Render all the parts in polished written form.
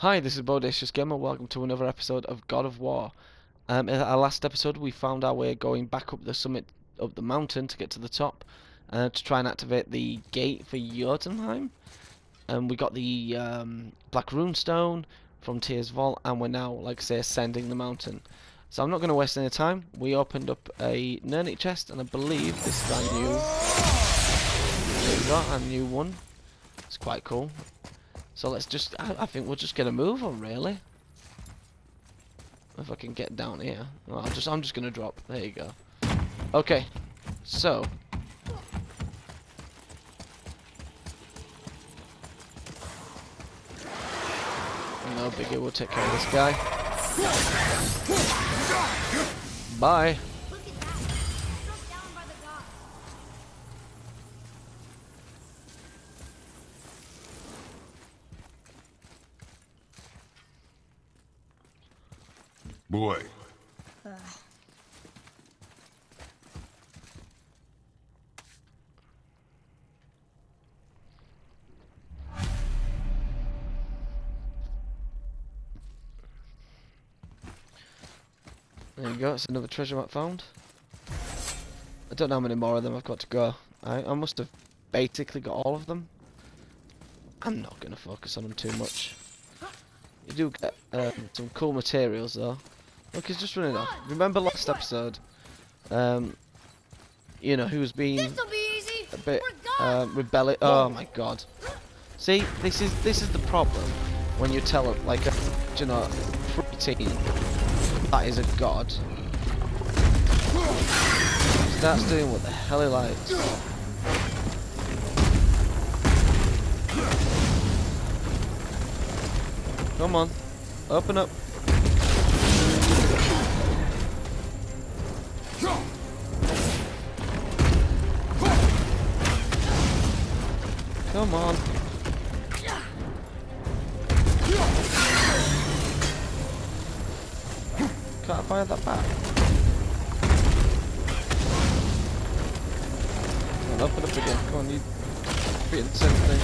Hi, this is BowdaciousGamer. Welcome to another episode of God of War. In our last episode, we found our way going back up the summit, up the mountain to get to the top, to try and activate the gate for Jotunheim. And we got the Black Runestone from Tyr's Vault, and we're now, like I say, ascending the mountain. So I'm not going to waste any time. We opened up a Nernit chest, and I believe this is our new. There we go, our new one. It's quite cool. So let's just, I think we'll just get a move on, really. If I can get down here. Oh, I'm just gonna drop. There you go. Okay. So. No biggie, we'll take care of this guy. Bye. Boy. There you go, it's another treasure map found. I don't know how many more of them I've got to go. I must have basically got all of them. I'm not going to focus on them too much. You do get some cool materials though. Look, he's just running off. Remember last episode? You know, who was being a bit rebellious. Oh my god! See, this is the problem when you tell like a preteen that is a god. Starts doing what the hell he likes. Come on, open up. Come on. Can't fire that back. Come on, open up again. Come on, you beating the same thing.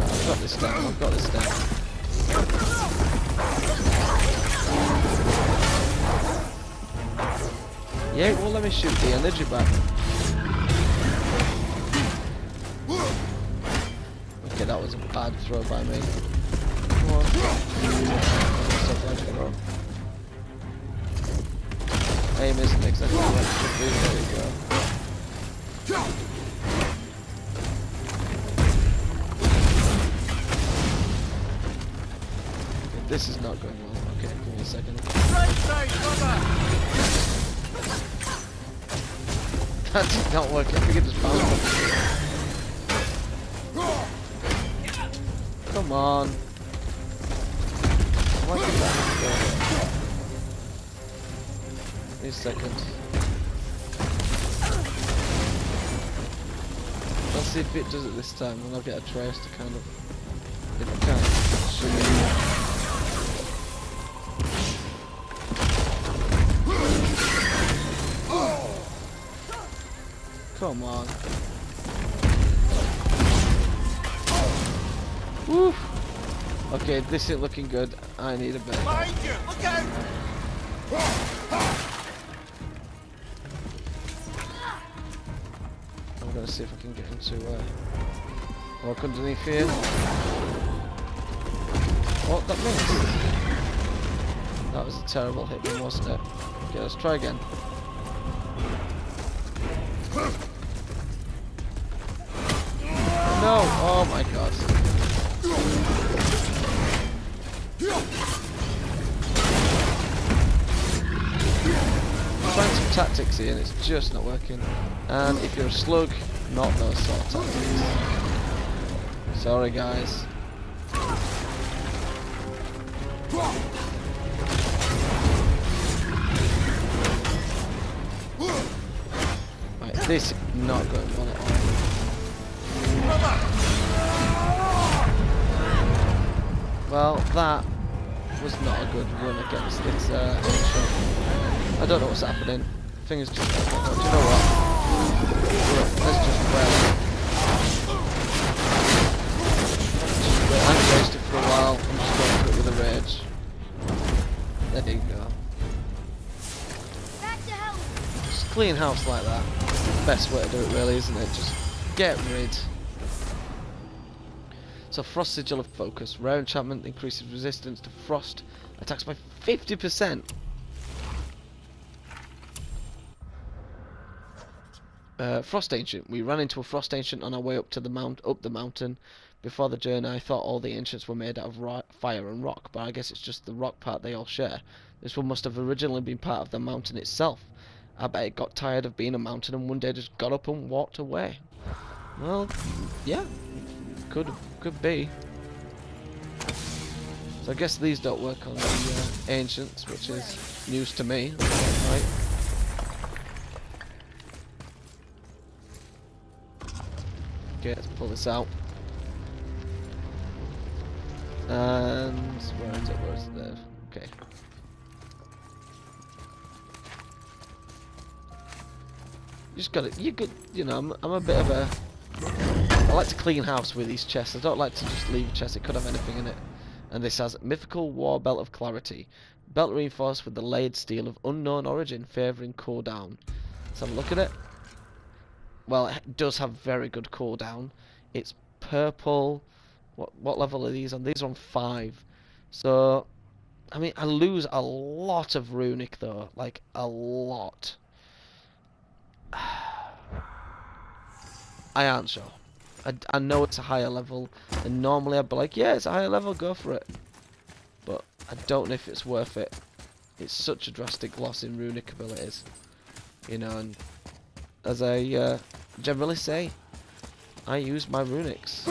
I've got this down, I've got this down. Yeah, it won't let me shoot the energy back. Okay, that was a bad throw by me. Come on. Aim isn't exactly what it should be, there you go. This is not going well. Okay, give me a second. That did not work. I think it just bounced off. Come on. Why did that go? Give me a second. Let's see if it does it this time, and I'll get a trace to kind of. If I can, shoot. Come on. Woo! Okay, this isn't looking good. I need a bit. Look out! I'm gonna see if I can get into walk underneath here. Oh, that missed. That was a terrible hit, wasn't it? Okay, let's try again. No! Oh my god. I'm trying some tactics here and it's just not working. And if you're a slug, not those sort of tactics. Sorry guys. Right, this is not going well at all. Well, that was not a good run against this initial. I don't know what's happening. Things just don't go. Do you know what? Let's just clean house like that. It's the best way to do it, really, isn't it? Just get rid. So Frost Sigil of Focus. Rare enchantment increases resistance to frost attacks by 50%. Frost Ancient. We ran into a Frost Ancient on our way up the mountain. Before the journey, I thought all the ancients were made out of fire and rock, but I guess it's just the rock part they all share. This one must have originally been part of the mountain itself. I bet it got tired of being a mountain and one day just got up and walked away. Well, yeah, could be. So I guess these don't work on the ancients, which is news to me. Right. Okay, let's pull this out. And where is it? Where is it there? Okay. You just got it. You could, you know, I'm a bit of a. I like to clean house with these chests. I don't like to just leave a chest. It could have anything in it. And this has Mythical War Belt of Clarity. Belt reinforced with the layered steel of unknown origin, favouring cooldown. Let's have a look at it. Well, it does have very good cooldown. It's purple. What level are these on? These are on 5. So, I mean, I lose a lot of runic though. Like, a lot. I aren't sure. I know it's a higher level, and normally I'd be like, yeah, it's a higher level, go for it. But I don't know if it's worth it. It's such a drastic loss in runic abilities. You know, and as I generally say, I use my runics.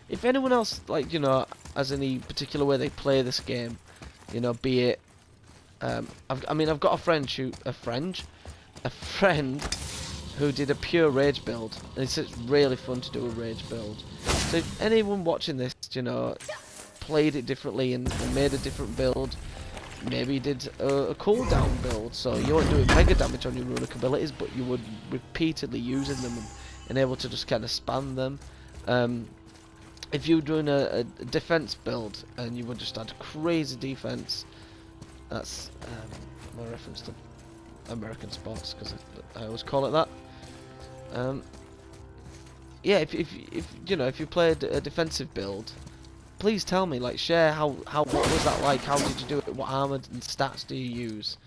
If anyone else, like, you know, has any particular way they play this game, you know, be it, I've got a friend who did a pure rage build, and it's really fun to do a rage build. So if anyone watching this, you know, played it differently and made a different build, maybe did a cooldown build, so you weren't doing mega damage on your runic abilities, but you were repeatedly using them and able to just kind of spam them. If you were doing a defense build and you would just add crazy defense, that's my reference to American sports, because I always call it that. Yeah, if you know, if you played a defensive build, please tell me, like, share what was that like? How did you do it? What armor and stats do you use?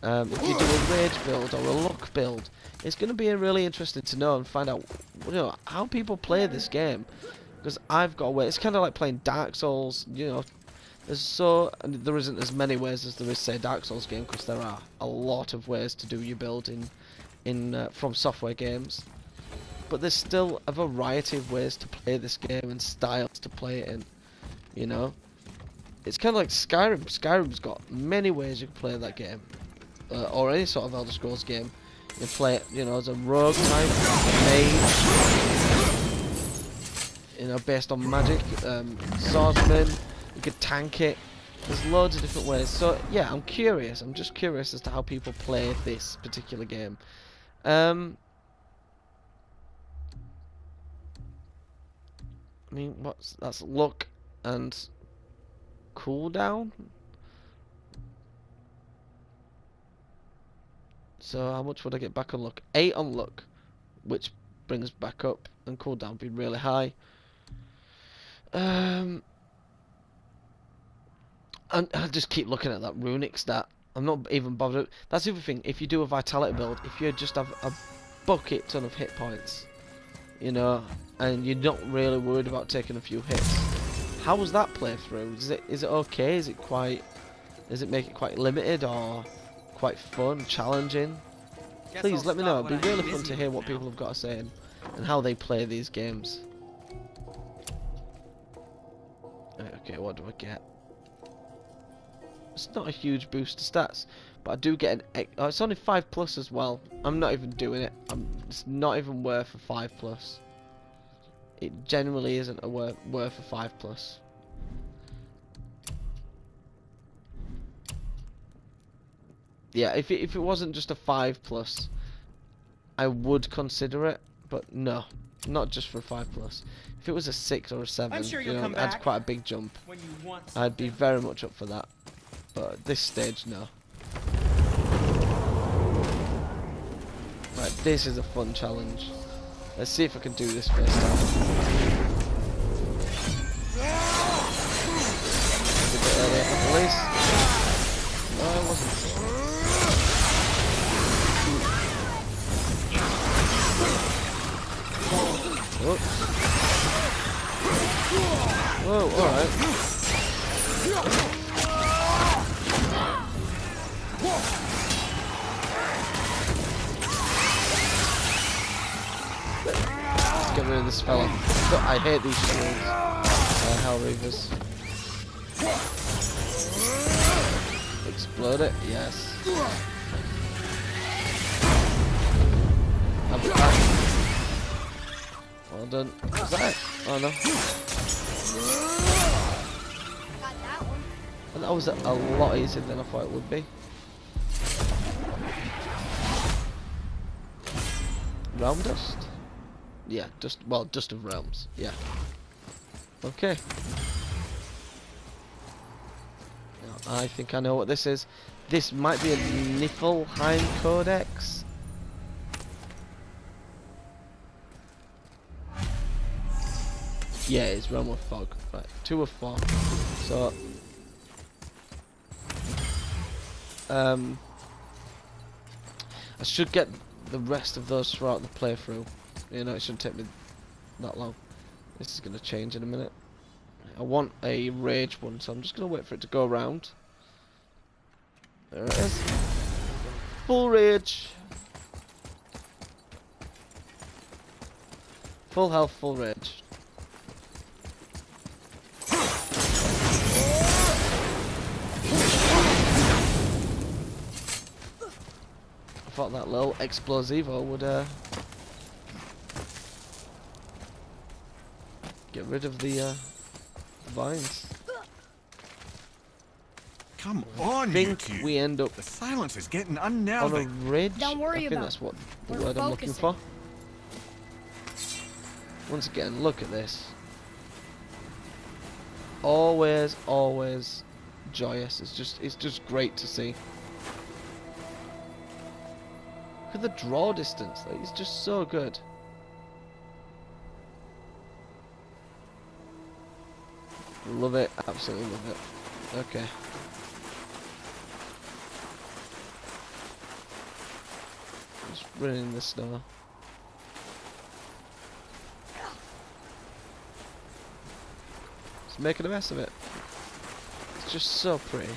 If you do a rage build or a luck build, it's going to be really interesting to know and find out, you know, how people play this game. Because I've got a way. It's kind of like playing Dark Souls. You know, there isn't as many ways as there is, say, Dark Souls game, because there are a lot of ways to do your build in From Software games. But there's still a variety of ways to play this game and styles to play it in. You know, it's kind of like Skyrim. Skyrim's got many ways you can play that game, or any sort of Elder Scrolls game. You can play it, you know, as a rogue type, a mage, you know, based on magic, swordsman. You could tank it. There's loads of different ways. So yeah, I'm curious. I'm just curious as to how people play this particular game. I mean, that's luck and cooldown. So how much would I get back on luck? 8 on luck, which brings back up, and cooldown would be really high. And I just keep looking at that runic stat. I'm not even bothered. That's the other thing. If you do a vitality build, if you just have a bucket ton of hit points, you know, and you're not really worried about taking a few hits, how was that playthrough? Is it okay? Does it make it quite limited or quite fun, challenging? Please let me know. It'd be really fun to hear what people have got to say and how they play these games. Right, okay, what do I get? It's not a huge boost to stats, but I do get an. Oh, it's only 5+ as well. I'm not even doing it. It's not even worth a 5+. It generally isn't a worth a 5+. Yeah, if it wasn't just a 5+, I would consider it, but no, not just for a 5+. If it was a 6 or a 7, Sure, you know, that's quite a big jump. I'd be very much up for that. But at this stage, no. This is a fun challenge. Let's see if I can do this first time. A bit early at the release. No, I wasn't. Oh. Whoa, alright. Let's get rid of this fella. I hate these shields. Hell Reavers. Explode it? Yes. Have it back. Well done. Was that it? Oh no. Got that one. And that was a lot easier than I thought it would be. Realm dust? Yeah, dust of realms. Yeah. Okay. Now, I think I know what this is. This might be a Niflheim Codex. Yeah, it's Realm of Fog. Right, 2 of 4. So, I should get the rest of those throughout the playthrough. You know, it shouldn't take me that long. This is going to change in a minute. I want a rage one, so I'm just going to wait for it to go around. There it is. Full rage. Full health, full rage. I thought that little explosivo would get rid of the vines. Come on, I you think two. we end up The silence is getting on a unnerving. ridge. Don't worry I think about that's what the We're word I'm looking for. focusing. Once again, look at this. Always, always joyous. It's just great to see. Look at the draw distance. Like, it's just so good. Love it. Absolutely love it. Okay. Just running in the snow. Just making a mess of it. It's just so pretty.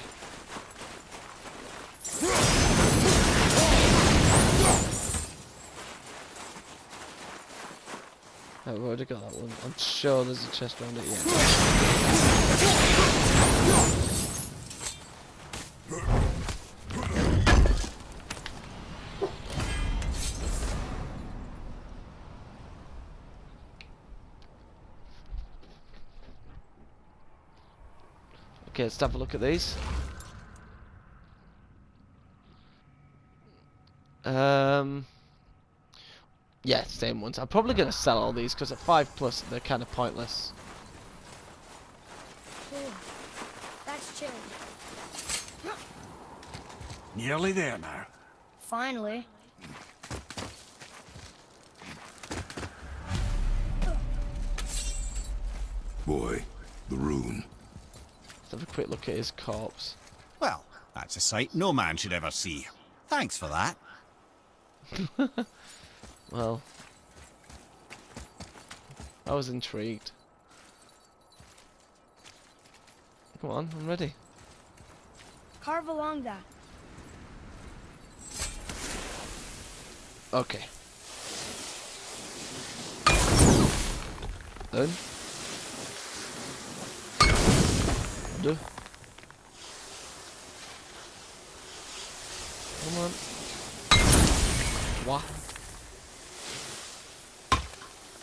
Oh, we've already got that one. I'm sure there's a chest around it, yeah. Okay, let's have a look at these. Yeah, same ones. I'm probably going to sell all these because at 5+, they're kind of pointless. Ooh, that's chilly. Nearly there now. Finally. Boy, the rune. Let's have a quick look at his corpse. Well, that's a sight no man should ever see. Thanks for that. Well, I was intrigued. Come on, I'm ready. Carve along that. Okay. Done. Do. Come on. What?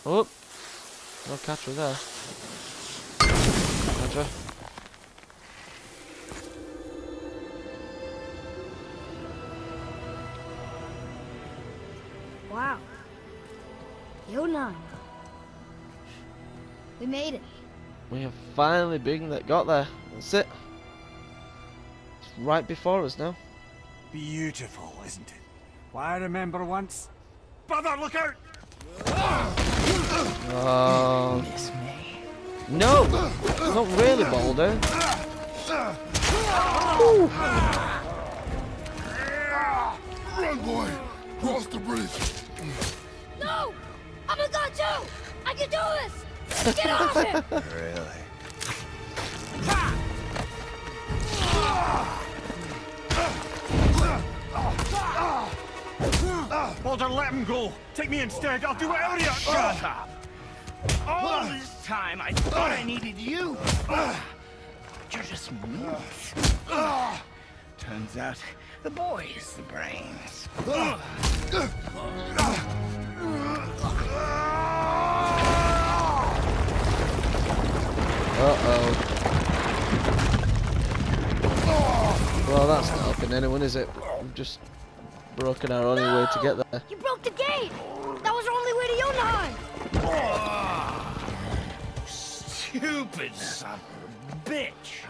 Oh, no catcher there. Catcher. Wow. Jotunheim. We made it. We have finally got there. That's it. It's right before us now. Beautiful, isn't it? Why, I remember once. Brother, look out! Miss me? No! Not really, Boulder. Ooh. Run, boy! Cross the bridge! No! I'm a god too! I can do this! Get off him! Really? Baldur, let him go. Take me instead. I'll do whatever you Shut up! All this time I thought I needed you. But you're just meat. Turns out the boy is the brains. Uh-oh. Well, that's not helping anyone, is it? We've just broken our only way to get there. You broke the gate! That was our only way to Jotunheim! Stupid son of a bitch.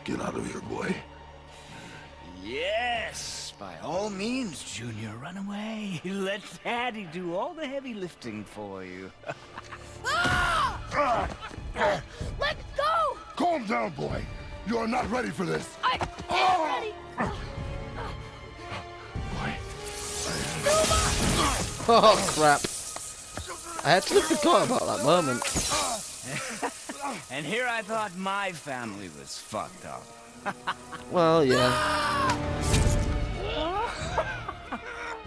Get out of here, boy. Yes, by all means, Junior, run away. Let Daddy do all the heavy lifting for you. Let go! Calm down, boy. You are not ready for this. I am ready! Oh, crap. I actually forgot about that moment. And here I thought my family was fucked up. Well, yeah.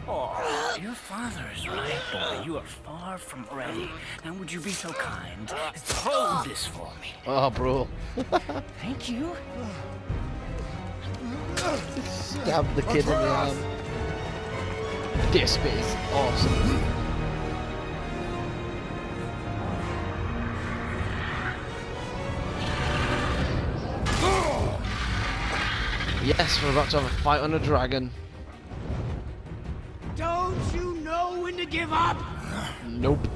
Oh, your father is right, boy. You are far from ready. Now, would you be so kind as to hold this for me? Oh, bro. Thank you. Stab the kid in the arm. This bit is awesome. Yes, we're about to have a fight on a dragon. Don't you know when to give up? Nope.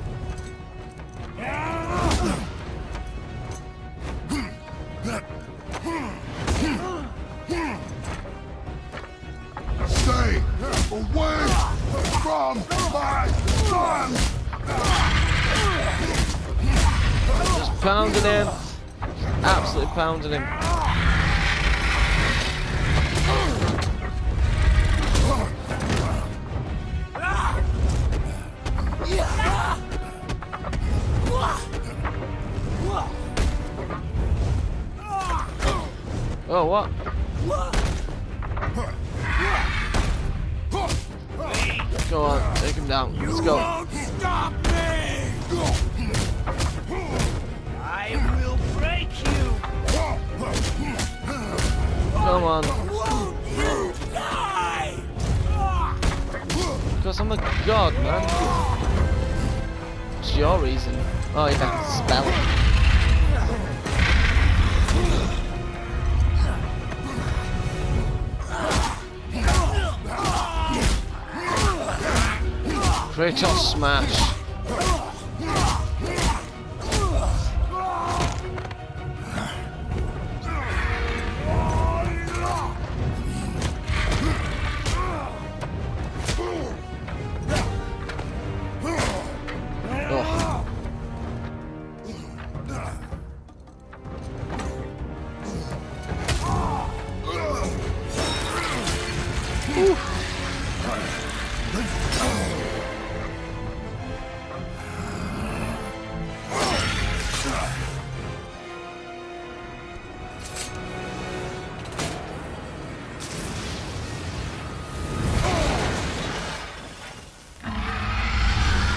Stay away from my son! Just pounding him. Absolutely pounding him. Oh, what? Go on, take him down. Let's go. Stop me! I will break you! Come on. You die! Because I'm a god, man. What's your reason? Oh, yeah, spell it. Kratos smash.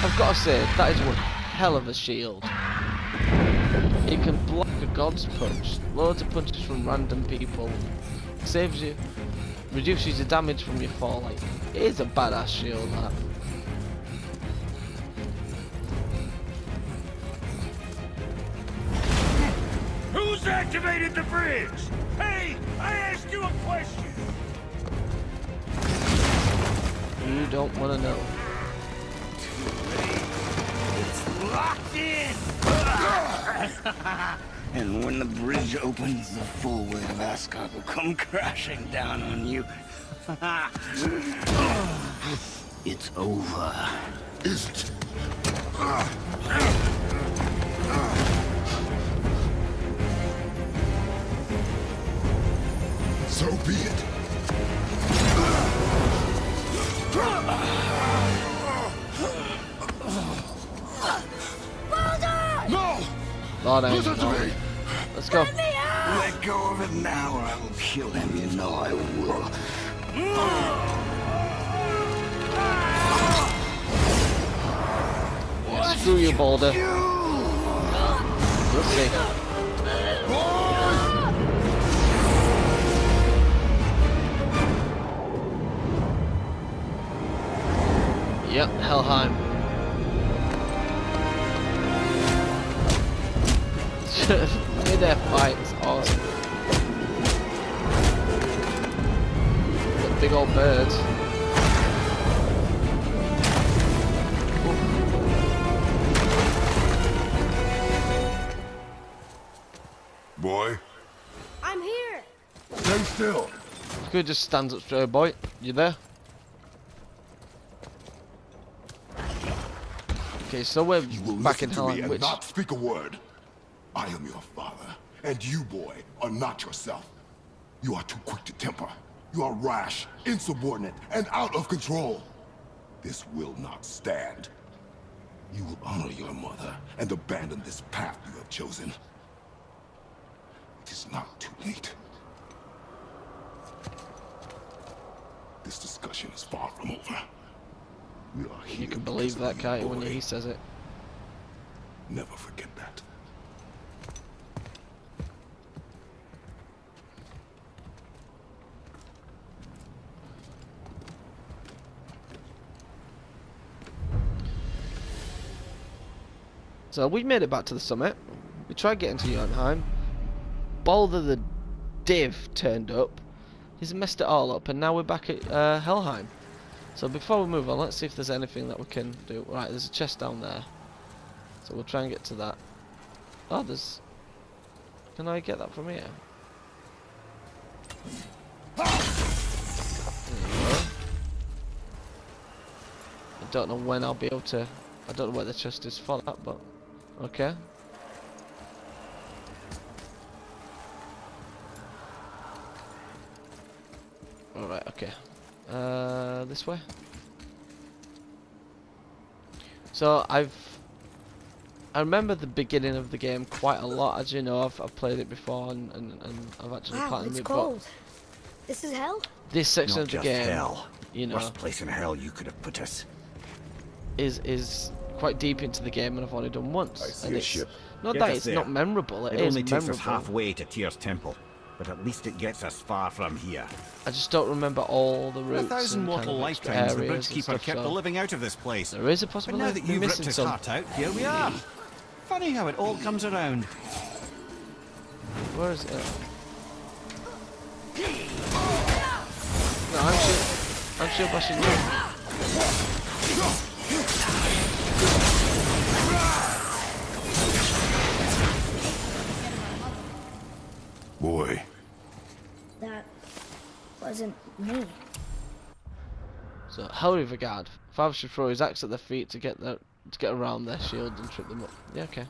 I've got to say, that is one hell of a shield. It can block a god's punch, loads of punches from random people, saves you, reduces the damage from your fall. Like, it is a badass shield, that. Who's activated the bridge? Hey, I asked you a question. You don't want to know. It's locked in! And when the bridge opens, the full weight of Asgard will come crashing down on you. It's over. Is it? So be it. No! Lord, I Listen to know. me! Let's go. Let go of him now or I will kill him. You know I will. Yeah, screw you, Boulder. Let's see. Yep, Helheim. Mid-air fight is awesome. The big old birds. Boy, I'm here. stay still. Could just stand up straight, boy. You there? Okay, so we're You will back in listen to me Helheim, and which not speak a word. I am your father, and you, boy, are not yourself. You are too quick to temper. You are rash, insubordinate, and out of control. This will not stand. You will honor your mother and abandon this path you have chosen. It is not too late. This discussion is far from over. We are here you can because believe of that, you, can't you, when boy. he says it. Never forget that. So we made it back to the summit. We tried getting to Jotunheim. Balder the div turned up. He's messed it all up, and now we're back at Helheim. So before we move on, let's see if there's anything that we can do. Right, there's a chest down there. So we'll try and get to that. Oh, there's... Can I get that from here? There you go. I don't know when I'll be able to... I don't know where the chest is for that, but... Okay. Alright, okay. This way? So, I remember the beginning of the game quite a lot, as you know. I've played it before and I've actually Wow, platinumed it's it, cold. This is hell? but this section Not of the just game, hell. you know, Worst place in hell you could have put us. is quite deep into the game, and I've only done once. I see and a it's ship. not Get that us it's there. not memorable. It It is only takes memorable. us halfway to Tyr's temple, but at least it gets us far from here. I just don't remember all the For routes 1,000 and kind mortal of extra lifetimes, the areas and bridgekeeper stuff, kept the so living out of this place. there is a But possibility now that we're you've ripped missing his some. heart out, here we are. Funny how it all comes around. Where is it? No, I'm shield bashing you. Boy, That wasn't me. So, holy regard. Father should throw his axe at their feet to get around their shield and trip them up. Yeah, okay.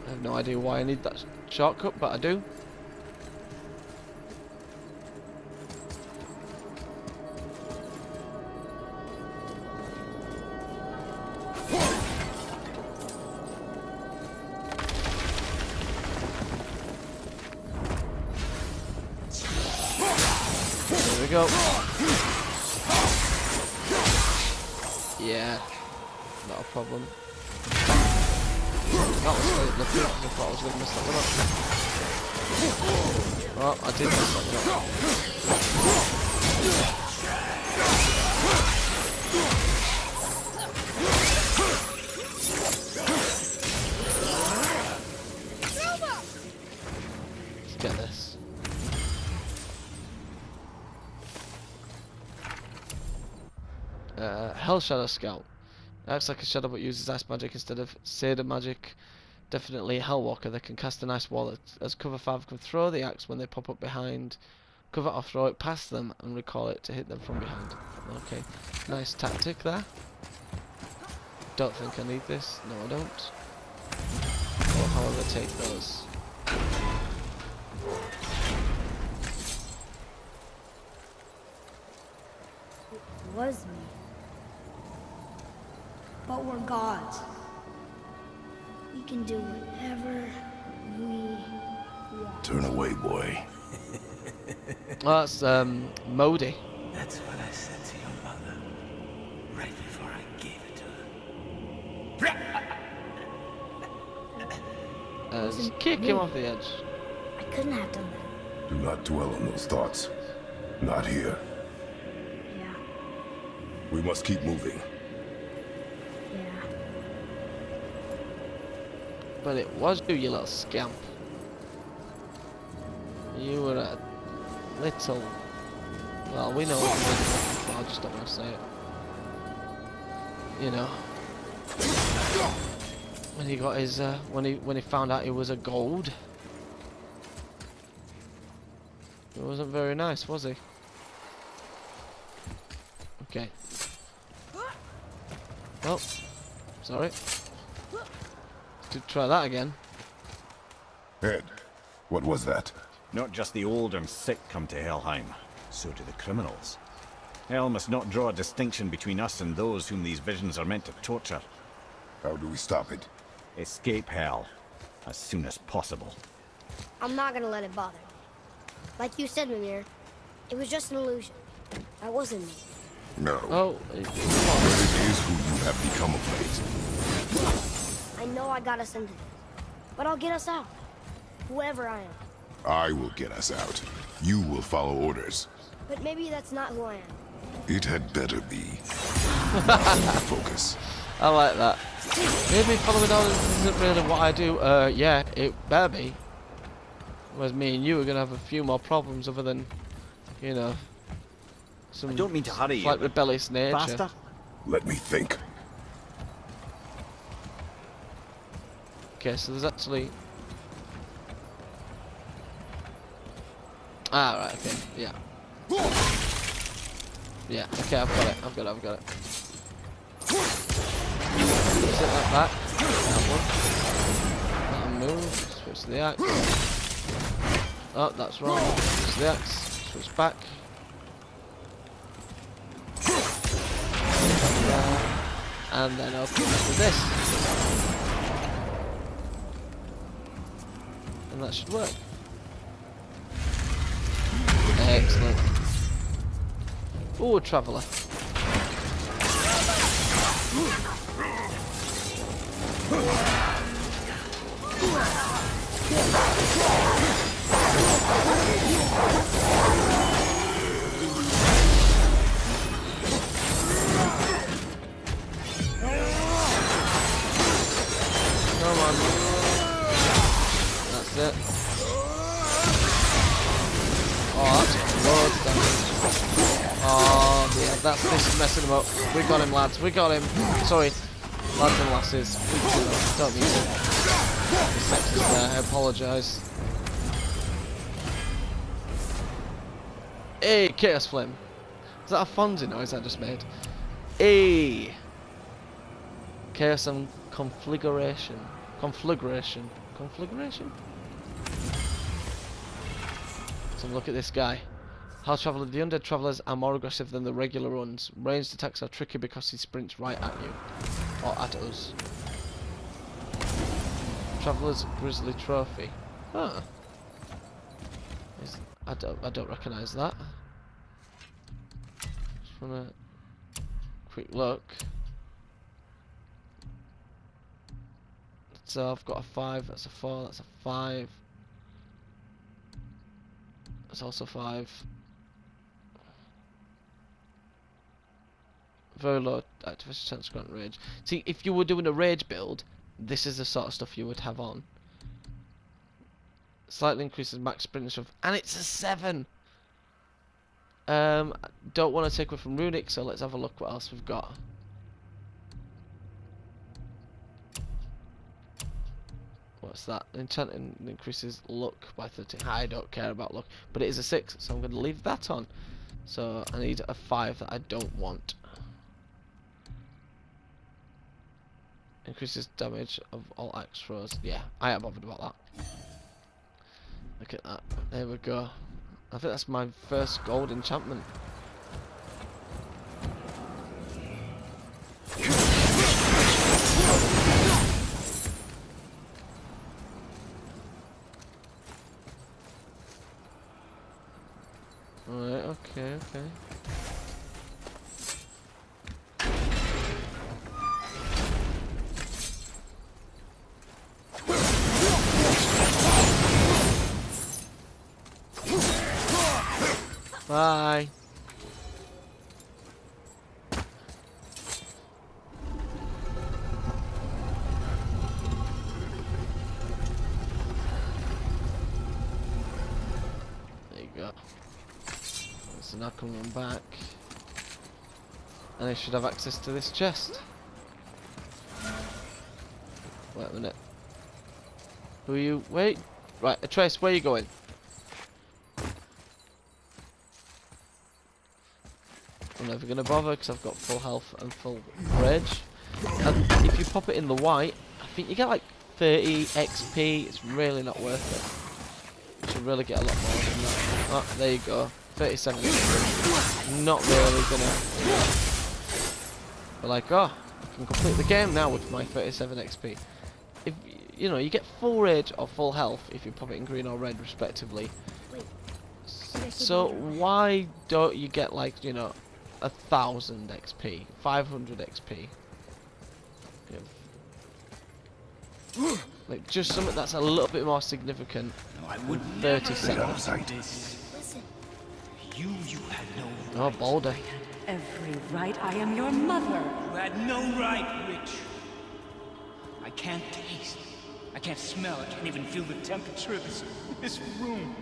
I have no idea why I need that shortcut, but I do. There we go. Yeah, not a problem. That was really lucky, because I thought I was going to miss that one up. Well, I did miss that one up. Let's get this. Hell Shadow Scout. Acts like a shadow but uses ice magic instead of Seder magic. Definitely a Hellwalker. They can cast an ice wall as cover 5 can throw the axe when they pop up behind cover or throw it past them and recall it to hit them from behind. Okay, nice tactic there. Don't think I need this. No, I don't. Or however, take those. It was me. But we're gods. We can do whatever we want. Turn away, boy. Oh, that's Modi. That's what I said to your mother right before I gave it to her. Just kick him off the edge. I couldn't have done that. Do not dwell on those thoughts. Not here. Yeah, We must keep moving. yeah. But it was you little scamp. You were a little... Well, we know what I just don't want to say it. You know. When he got his, when he found out he was a gold. It wasn't very nice, was he? Okay. Oh, sorry. Could try that again. Ed, what was that? Not just the old and sick come to Helheim, so do the criminals. Hell must not draw a distinction between us and those whom these visions are meant to torture. How do we stop it? Escape Hell as soon as possible. I'm not gonna let it bother me. Like you said, Mimir, it was just an illusion. That wasn't me. No. Oh, But it is who you have become of late. I know I got us into this, but I'll get us out. Whoever I am. I will get us out. You will follow orders. But maybe that's not who I am. It had better be. Focus. I like that. Maybe following orders isn't really what I do. Yeah, it better be. Whereas me and you are gonna have a few more problems other than, you know, some I don't mean to hurry you, slight but rebellious nature. faster? Let me think. Okay, so there's actually... Ah, right, okay, yeah. Yeah, okay, I've got it. Sit like that. That one. That'll move. Switch to the axe. Oh, that's wrong. Switch to the axe. Switch back. And then open it with this. And that should work. Excellent. Ooh, a traveller. Come on. That's it. Oh, that's loads of damage. Oh, yeah, this is messing him up. We got him, lads. We got him. Sorry, lads and lasses. We don't mean to be sexist there. I apologise. Hey, Chaos Flame. Is that a Fonzie noise I just made? Hey! Chaos and conflagration. Conflagration. Conflagration? So look at this guy. Hell Traveller. The undead travellers are more aggressive than the regular ones. Ranged attacks are tricky because he sprints right at you. Or at us. Traveller's Grizzly Trophy. Huh. I don't recognise that. Just wanna quick look. So I've got a 5, that's a 4, that's a 5. That's also 5. Very low activation chance grant rage. See, if you were doing a rage build, this is the sort of stuff you would have on. Slightly increases max sprint stuff, and it's a 7. Don't want to take away from runic, so let's have a look what else we've got. What's that? Enchanting increases luck by 13. I don't care about luck, but it is a 6, so I'm going to leave that on. So I need a 5 that I don't want. Increases damage of all axe throws. Yeah, I am bothered about that. Look at that. There we go. I think that's my first gold enchantment. Alright, okay. Bye. There you go. So now I can run back. And I should have access to this chest. Wait a minute. Who are you? Wait. Right, Atreus, where are you going? I'm never going to bother because I've got full health and full rage. And if you pop it in the white, I think you get like 30 XP. It's really not worth it. You should really get a lot more than that. Oh, there you go. 37 XP. Not really going to... But like, oh, I can complete the game now with my 37 XP. If you know, you get full rage or full health if you pop it in green or red respectively. So why don't you get like, you know, 1000 XP, 500 XP? Yeah. Like just something that's a little bit more significant. No, I would 30 seconds. Listen. You had no Oh, Boulder. Every right. I am your mother. You had no right, Rich. I can't taste. I can't smell. I can't even feel the temperature of this room.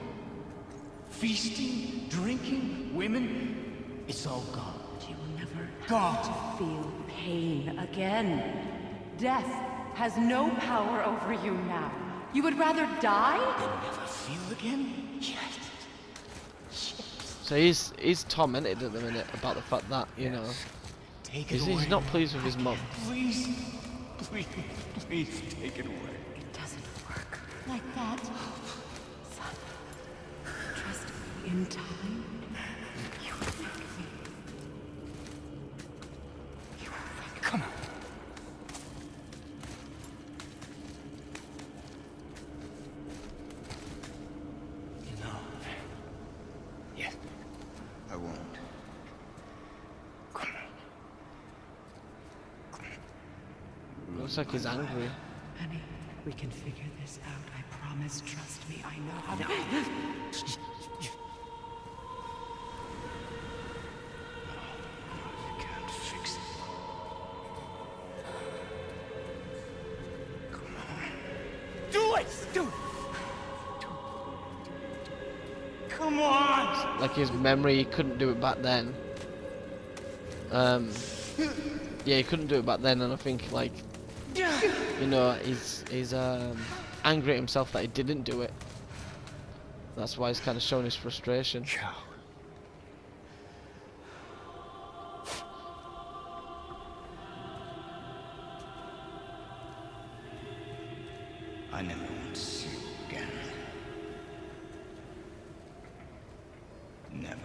Feasting, drinking, women, it's all gone. You will never Gone. feel pain again. Death has no power over you now. You would rather die? And never feel again? Yes. So he's tormented at the minute about the fact that, you know, Take it he's not pleased with his mum. Please, please, please take it away. It doesn't work like that. Son, trust me, in time, you will thank me. You will thank me. Come on. You know. Yes. I won't. Come on. Looks like he's angry. Honey, we can figure this out. I promise. Trust me. I know how to. I can't fix it. Come on. Do it! Do it! Come on! Like his memory, he couldn't do it back then. Yeah, he couldn't do it back then, and I think like, you know, he's angry at himself that he didn't do it. That's why he's kind of showing his frustration. Cow. I never want to see you again. Never.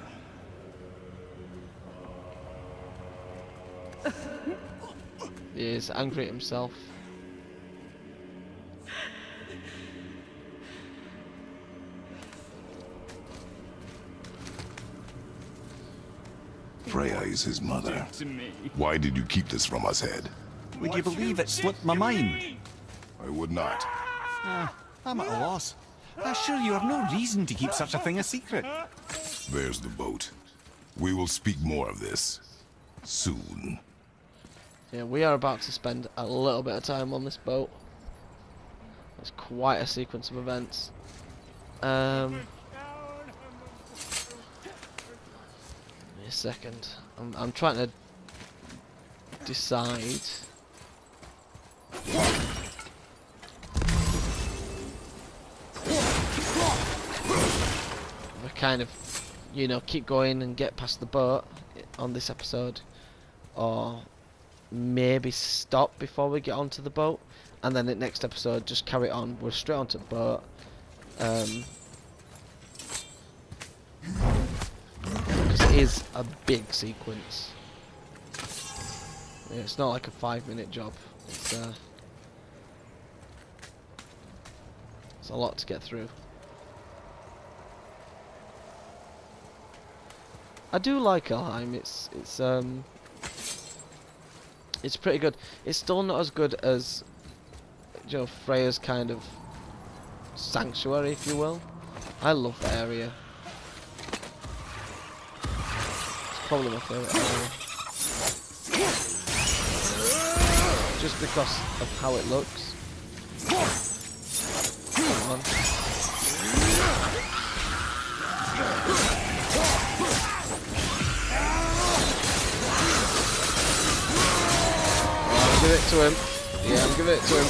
He is angry at himself. Freya is his mother. To me. Why did you keep this from us, Head? Would you believe it slipped my mind? I would not. I'm at a loss. I assure you have no reason to keep such a thing a secret. There's the boat. We will speak more of this soon. Yeah, we are about to spend a little bit of time on this boat. It's quite a sequence of events. Give me a second. I'm trying to decide. kind of, you know, keep going and get past the boat on this episode, or maybe stop before we get onto the boat, and then the next episode just carry on. We're straight onto the boat. Because it is a big sequence. Yeah, it's not like a 5-minute job. It's a lot to get through. I do like Helheim. It's pretty good. It's still not as good as, you know, Freya's kind of sanctuary, if you will. I love the area. It's probably my favourite area. Just because of how it looks. Come on. Give it to him. Yeah, I'm giving it to him.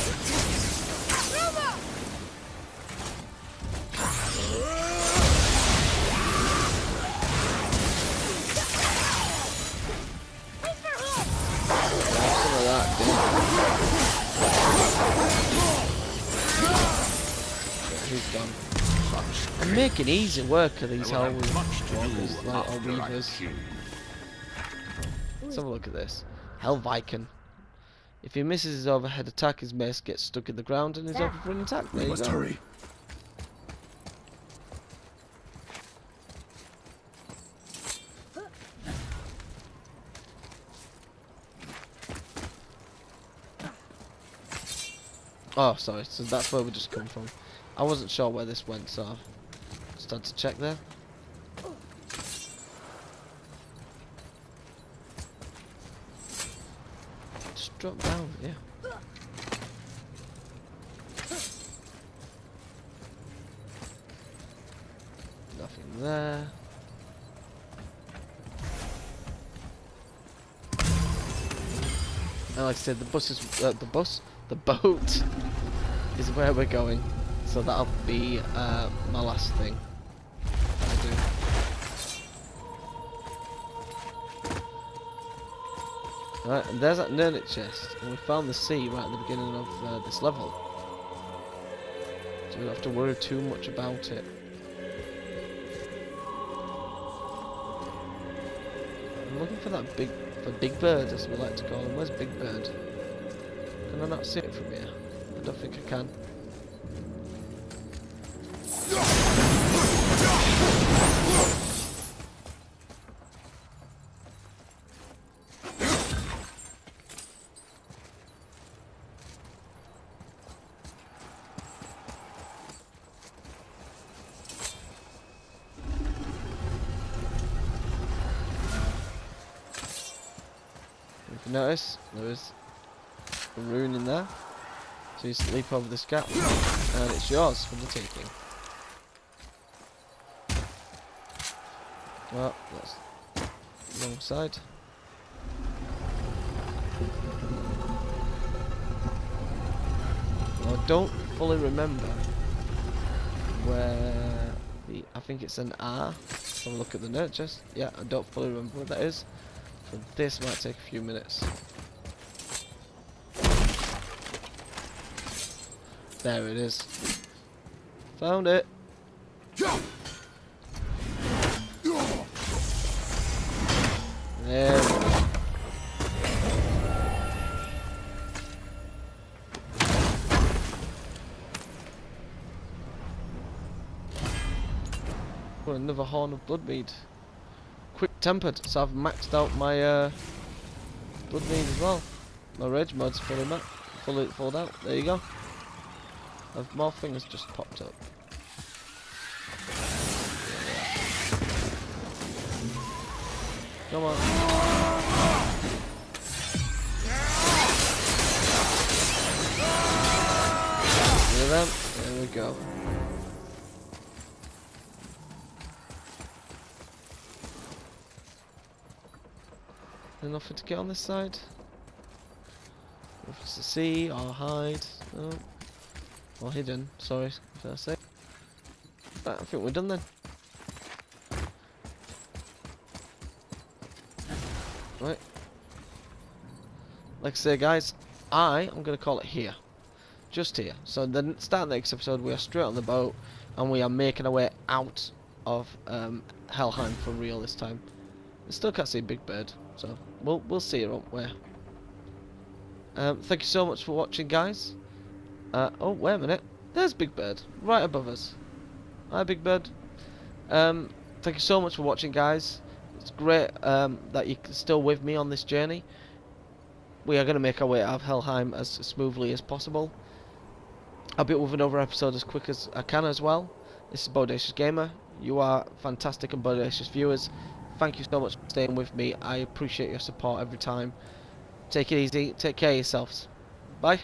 Some of that, dude. He's gone. I'm making easy work of these Hell Walkers, like, or Weavers. Let's have a look at this. Hell Viking. If he misses his overhead attack, his mace gets stuck in the ground and he's open for an attack. There you go. Hurry. Oh, sorry. So that's where we just come from. I wasn't sure where this went, so I just had to check there. Just drop down, yeah. Nothing there. And like I said, the boat is where we're going. So that'll be my last thing I do. Right, and there's that nerdit chest, and we found the sea right at the beginning of this level. So we don't have to worry too much about it. I'm looking for that big bird, as we like to call him. Where's Big Bird? Can I not see it from here? I don't think I can. If you notice, there is a rune in there. So you just leap over this gap, and it's yours for the taking. Well, that's the wrong side. Well, I don't fully remember where the... I think it's an R. Let's have a look at the nerd chest. Yeah, I don't fully remember what that is. So this might take a few minutes. There it is. Found it. There we go. Got another horn of bloodmead. Quick tempered, so I've maxed out my bloodmead as well. My rage mod's fully filled out. There you go. More things just popped up. Come on. Hear them? There we go. There's nothing to get on this side. Nothing to see or hide. No. Or hidden, sorry, if I say. Right, I think we're done then. Right. Like I say, guys, I am going to call it here. Just here. So the start of the next episode, we are straight on the boat, and we are making our way out of Helheim for real this time. I still can't see Big Bird, so we'll see it, won't we? Thank you so much for watching, guys. Oh, wait a minute. There's Big Bird, right above us. Hi, Big Bird. Thank you so much for watching, guys. It's great that you're still with me on this journey. We are going to make our way out of Helheim as smoothly as possible. I'll be with another episode as quick as I can as well. This is BowdaciousGamer. You are fantastic and bodacious viewers. Thank you so much for staying with me. I appreciate your support every time. Take it easy. Take care of yourselves. Bye.